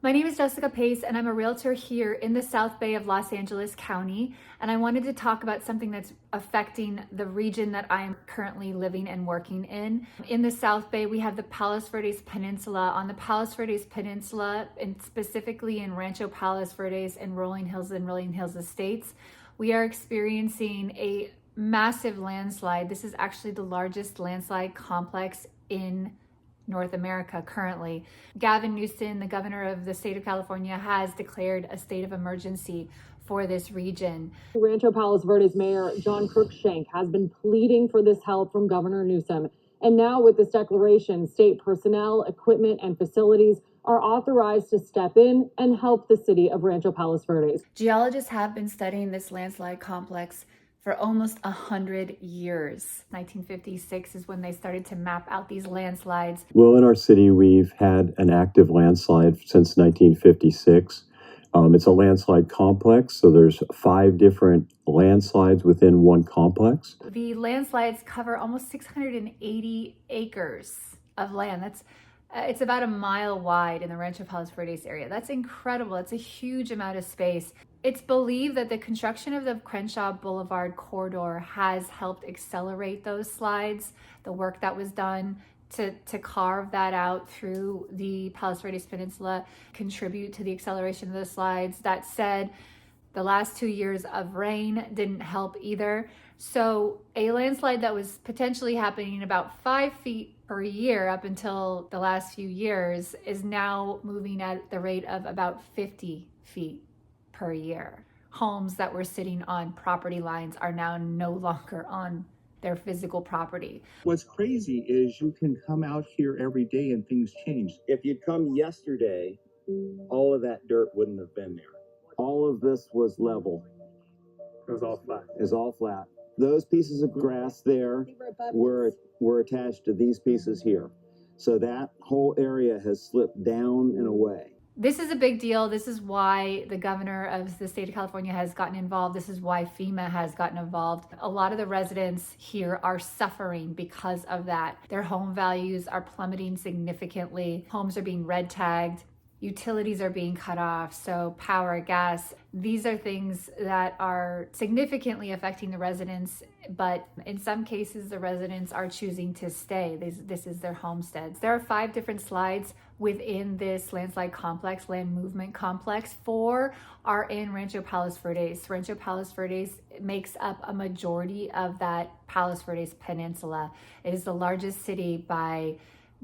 My name is Jessica Pace, and I'm a realtor here in the South Bay of Los Angeles County. And I wanted to talk about something that's affecting the region that I am currently living and working in. In the South Bay, we have the Palos Verdes Peninsula. On the Palos Verdes Peninsula, and specifically in Rancho Palos Verdes and Rolling Hills Estates, we are experiencing a massive landslide. This is actually the largest landslide complex in North America currently. Gavin Newsom, the governor of the state of California, has declared a state of emergency for this region. Rancho Palos Verdes Mayor John Cruikshank has been pleading for this help from Governor Newsom. And now with this declaration, state personnel, equipment, and facilities are authorized to step in and help the city of Rancho Palos Verdes. Geologists have been studying this landslide complex for almost 100 years. 1956 is when they started to map out these landslides. Well, in our city, we've had an active landslide since 1956. It's a landslide complex, so there's 5 different landslides within one complex. The landslides cover almost 680 acres of land. It's about a mile wide in the Rancho Palos Verdes area. That's incredible. It's a huge amount of space. It's believed that the construction of the Crenshaw Boulevard corridor has helped accelerate those slides. The work that was done to carve that out through the Palos Verdes Peninsula contribute to the acceleration of the slides. That said, the last 2 years of rain didn't help either. So a landslide that was potentially happening about 5 feet per year up until the last few years is now moving at the rate of about 50 feet per year. Homes that were sitting on property lines are now no longer on their physical property. What's crazy is you can come out here every day and things change. If you'd come yesterday, all of that dirt wouldn't have been there. All of this was level. It was all flat. It was all flat. Those pieces of grass there were attached to these pieces here. So that whole area has slipped down and away. This is a big deal. This is why the governor of the state of California has gotten involved. This is why FEMA has gotten involved. A lot of the residents here are suffering because of that. Their home values are plummeting significantly. Homes are being red tagged. Utilities are being cut off. So power, gas, these are things that are significantly affecting the residents. But in some cases, the residents are choosing to stay. This is their homesteads. There are 5 different slides within this landslide complex, land movement complex. 4 are in Rancho Palos Verdes. Rancho Palos Verdes makes up a majority of that Palos Verdes Peninsula. It is the largest city by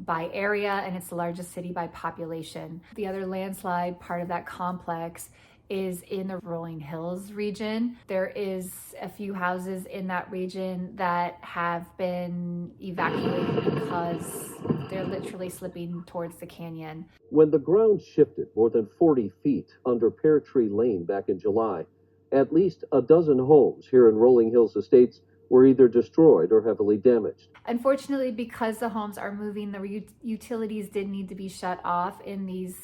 area, and it's the largest city by population. The other landslide part of that complex is in the Rolling Hills region. There is a few houses in that region that have been evacuated because they're literally slipping towards the canyon. When the ground shifted more than 40 feet under Pear Tree Lane back in July, at least a dozen homes here in Rolling Hills Estates were either destroyed or heavily damaged. Unfortunately, because the homes are moving, the utilities did need to be shut off in these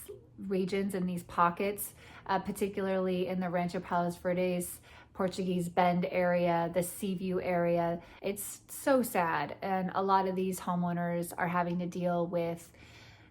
regions, in these pockets, particularly in the Rancho Palos Verdes, Portuguese Bend area, the Seaview area. It's so sad. And a lot of these homeowners are having to deal with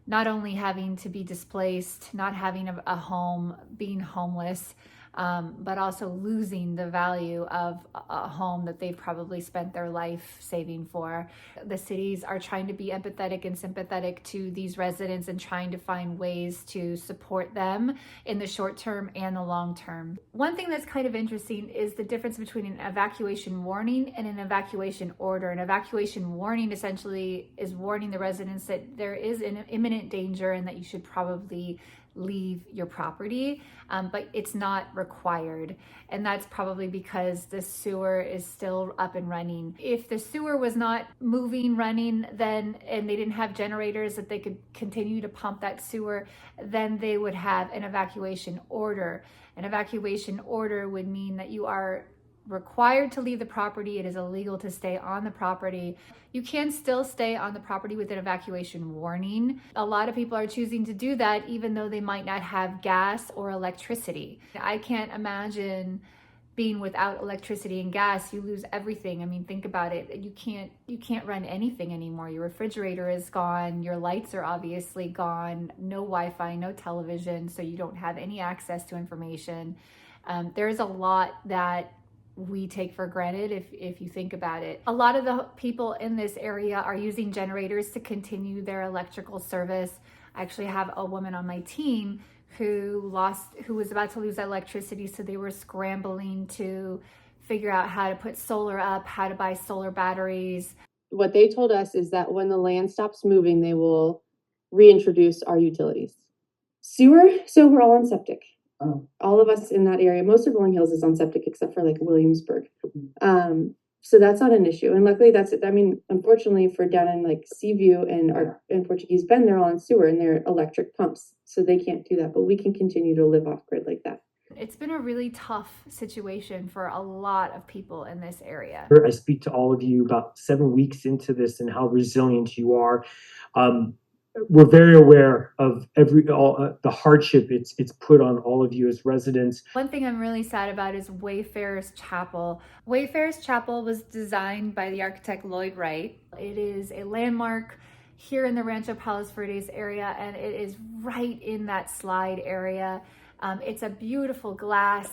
not only having to be displaced, not having a home, being homeless, but also losing the value of a home that they've probably spent their life saving for. The cities are trying to be empathetic and sympathetic to these residents and trying to find ways to support them in the short term and the long term. One thing that's kind of interesting is the difference between an evacuation warning and an evacuation order. An evacuation warning essentially is warning the residents that there is an imminent danger and that you should probably leave your property, but it's not required. And that's probably because the sewer is still up and running. If the sewer was not moving, running, then, and they didn't have generators that they could continue to pump that sewer, then they would have an evacuation order. An evacuation order would mean that you are required to leave the property. It is illegal to stay on the property. You can still stay on the property with an evacuation warning. A lot of people are choosing to do that even though they might not have gas or electricity. I can't imagine being without electricity and gas, you lose everything. I mean, think about it. You can't run anything anymore. Your refrigerator is gone. Your lights are obviously gone. No Wi-Fi, no television, so you don't have any access to information. There's a lot that we take for granted if you think about it. A lot of the people in this area are using generators to continue their electrical service. I actually have a woman on my team who was about to lose electricity, so they were scrambling to figure out how to put solar up, how to buy solar batteries. What they told us is that when the land stops moving, they will reintroduce our utilities. Sewer, so we're all on septic. Oh. All of us in that area, most of Rolling Hills is on septic except for like Williamsburg. So that's not an issue. And luckily unfortunately for down in like Seaview and Portuguese Bend, they're all on sewer and they're electric pumps. So they can't do that, but we can continue to live off grid like that. It's been a really tough situation for a lot of people in this area. I speak to all of you about 7 weeks into this and how resilient you are. We're very aware of the hardship it's put on all of you as residents. One thing I'm really sad about is Wayfair's Chapel. Wayfair's Chapel was designed by the architect Lloyd Wright. It is a landmark here in the Rancho Palos Verdes area, and it is right in that slide area. It's a beautiful glass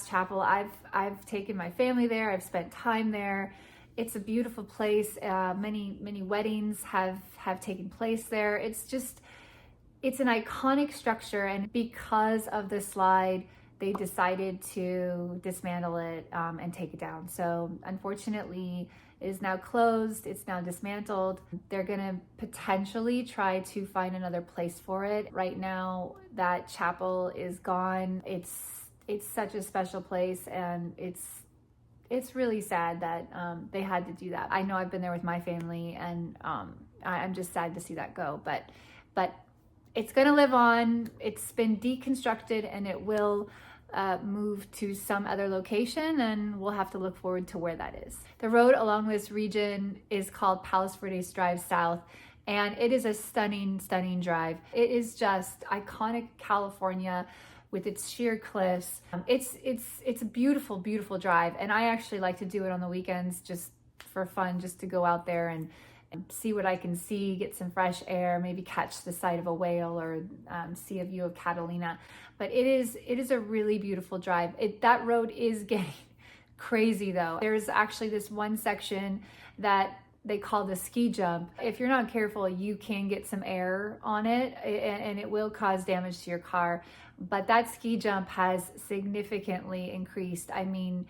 chapel. I've taken my family there. I've spent time there. It's a beautiful place. Many weddings have taken place there. It's an iconic structure, and because of the slide, they decided to dismantle it and take it down. So unfortunately, it is now closed. It's now dismantled. They're gonna potentially try to find another place for it. Right now, that chapel is gone. It's such a special place, and it's really sad that they had to do that. I know I've been there with my family, and I'm just sad to see that go. But it's going to live on. It's been deconstructed, and it will move to some other location, and we'll have to look forward to where that is. The road along this region is called Palos Verdes Drive South, and it is a stunning drive. It is just iconic California with its sheer cliffs. It's a beautiful drive, and I actually like to do it on the weekends just for fun, just to go out there and see what I can see, get some fresh air, maybe catch the sight of a whale or see a view of Catalina. But it is a really beautiful drive. That road is getting crazy though. There's actually this one section that they call the ski jump. If you're not careful, you can get some air on it and it will cause damage to your car. But that ski jump has significantly increased. I mean,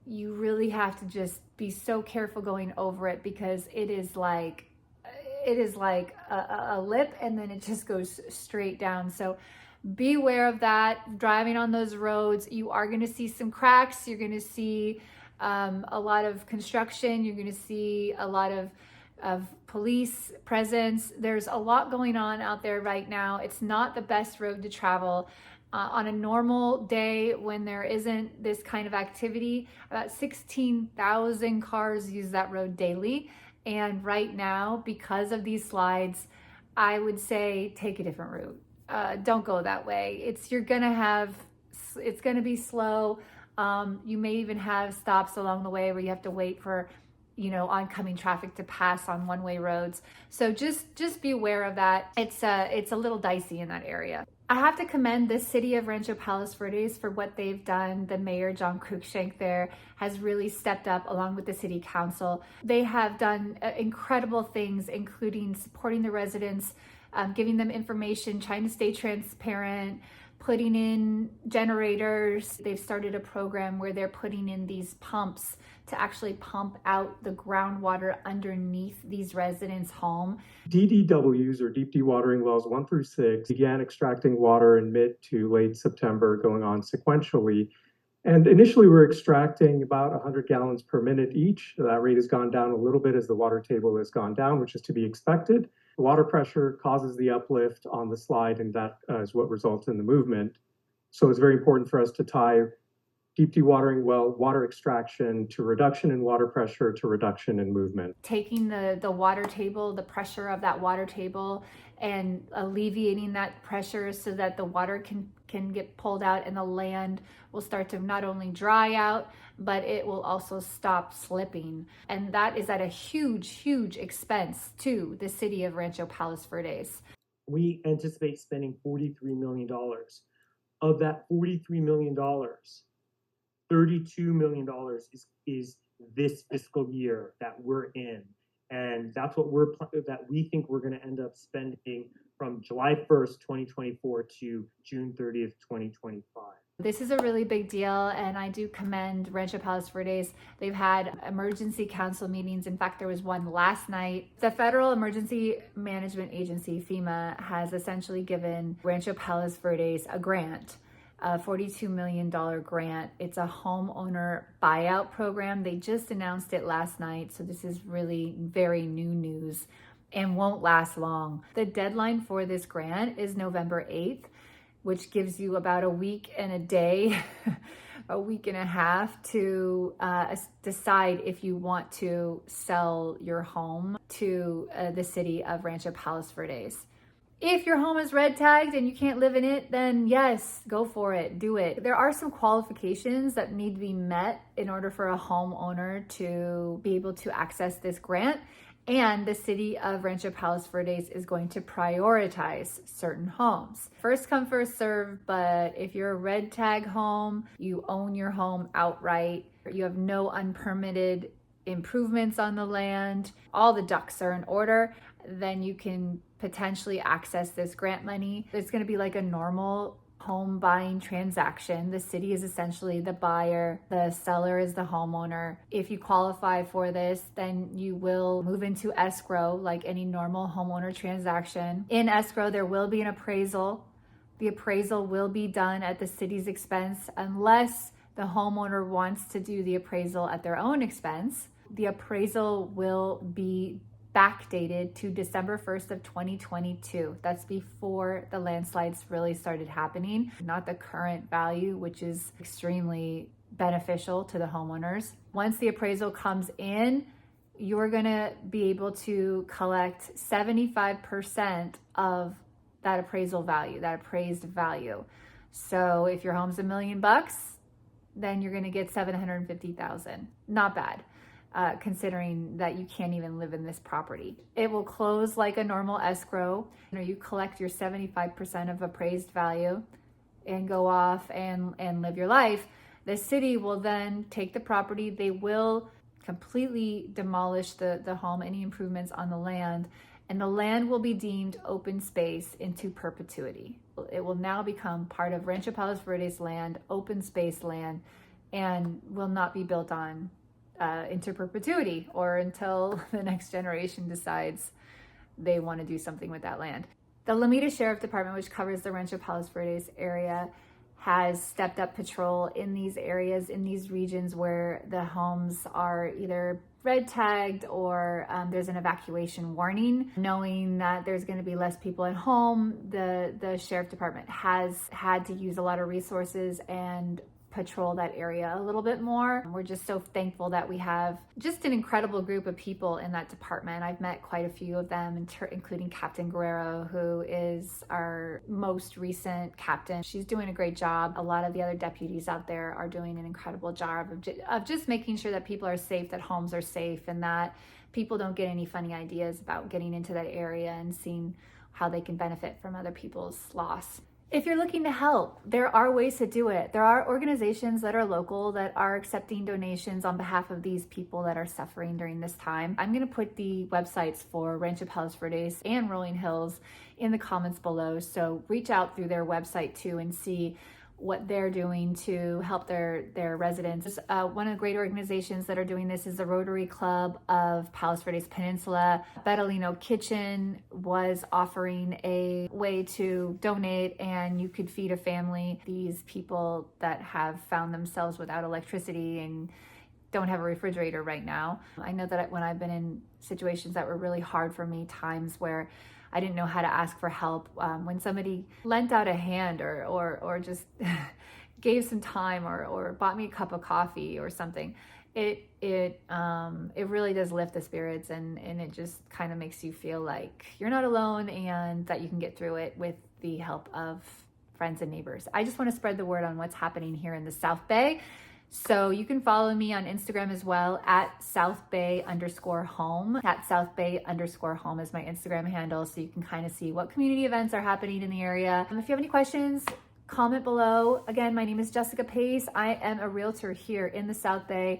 you really have to just be so careful going over it because it is like a lip and then it just goes straight down. So beware of that. Driving on those roads, you are going to see some cracks. You're going to see a lot of construction. You're going to see a lot of police presence. There's a lot going on out there right now. It's not the best road to travel. On a normal day when there isn't this kind of activity, about 16,000 cars use that road daily. And right now, because of these slides, I would say take a different route. Don't go that way. It's gonna be slow. You may even have stops along the way where you have to wait for oncoming traffic to pass on one-way roads. So just be aware of that. It's a little dicey in that area. I have to commend the city of Rancho Palos Verdes for what they've done. The mayor, John Cruikshank, there has really stepped up along with the city council. They have done incredible things, including supporting the residents, giving them information, trying to stay transparent, putting in generators. They've started a program where they're putting in these pumps to actually pump out the groundwater underneath these residents' home. DDWs, or deep dewatering wells 1 through 6, began extracting water in mid to late September, going on sequentially. And initially we were extracting about 100 gallons per minute each. That rate has gone down a little bit as the water table has gone down, which is to be expected. The water pressure causes the uplift on the slide, and that is what results in the movement. So it's very important for us to tie deep dewatering well, water extraction, to reduction in water pressure, to reduction in movement. Taking the water table, the pressure of that water table, and alleviating that pressure so that the water can get pulled out and the land will start to not only dry out, but it will also stop slipping. And that is at a huge expense to the city of Rancho Palos Verdes. We anticipate spending $43 million. Of that $43 million, $32 million is this fiscal year that we're in. And that's what we think we're going to end up spending from July 1st, 2024 to June 30th, 2025. This is a really big deal, and I do commend Rancho Palos Verdes. They've had emergency council meetings. In fact, there was one last night. The Federal Emergency Management Agency, FEMA, has essentially given Rancho Palos Verdes a grant, a $42 million grant. It's a homeowner buyout program. They just announced it last night, so this is really very new news and won't last long. The deadline for this grant is November 8th, which gives you about a week and a day, a week and a half to decide if you want to sell your home to the city of Rancho Palos Verdes. If your home is red tagged and you can't live in it, then yes, go for it, do it. There are some qualifications that need to be met in order for a homeowner to be able to access this grant. And the city of Rancho Palos Verdes is going to prioritize certain homes. First come, first serve, but if you're a red tag home, you own your home outright, you have no unpermitted improvements on the land, all the ducks are in order, then you can potentially access this grant money. It's going to be like a normal home buying transaction. The city is essentially the buyer, the seller is the homeowner. If you qualify for this, then you will move into escrow like any normal homeowner transaction. In escrow, there will be an appraisal. The appraisal will be done at the city's expense unless the homeowner wants to do the appraisal at their own expense. The appraisal will be backdated to December 1st of 2022. That's before the landslides really started happening, not the current value, which is extremely beneficial to the homeowners. Once the appraisal comes in, you're gonna be able to collect 75% of that appraisal value, that appraised value. So if your home's $1 million, then you're gonna get $750,000. Not bad. Considering that you can't even live in this property. It will close like a normal escrow. You collect your 75% of appraised value and go off and live your life. The city will then take the property. They will completely demolish the home, any improvements on the land, and the land will be deemed open space into perpetuity. It will now become part of Rancho Palos Verdes land, open space land, and will not be built on into perpetuity or until the next generation decides they want to do something with that land. The Lomita Sheriff Department, which covers the Rancho Palos Verdes area, has stepped up patrol in these areas, in these regions where the homes are either red tagged or there's an evacuation warning. Knowing that there's going to be less people at home, the Sheriff Department has had to use a lot of resources and patrol that area a little bit more. We're just so thankful that we have just an incredible group of people in that department. I've met quite a few of them, including Captain Guerrero, who is our most recent captain. She's doing a great job. A lot of the other deputies out there are doing an incredible job of just making sure that people are safe, that homes are safe, and that people don't get any funny ideas about getting into that area and seeing how they can benefit from other people's loss. If you're looking to help, there are ways to do it. There are organizations that are local that are accepting donations on behalf of these people that are suffering during this time. I'm going to put the websites for Rancho Palos Verdes and Rolling Hills in the comments below. So reach out through their website too and see what they're doing to help their residents. One of the great organizations that are doing this is the Rotary Club of Palos Verdes Peninsula. Betalino Kitchen was offering a way to donate and you could feed a family. These people that have found themselves without electricity and don't have a refrigerator right now. I know that when I've been in situations that were really hard for me, times where I didn't know how to ask for help, when somebody lent out a hand or just gave some time or bought me a cup of coffee or something, it really does lift the spirits, and it just kind of makes you feel like you're not alone and that you can get through it with the help of friends and neighbors. I just want to spread the word on what's happening here in the South Bay. So you can follow me on Instagram as well at southbay_home. At southbay_home is my Instagram handle. So you can kind of see what community events are happening in the area. If you have any questions, comment below. Again, my name is Jessica Pace. I am a realtor here in the South Bay.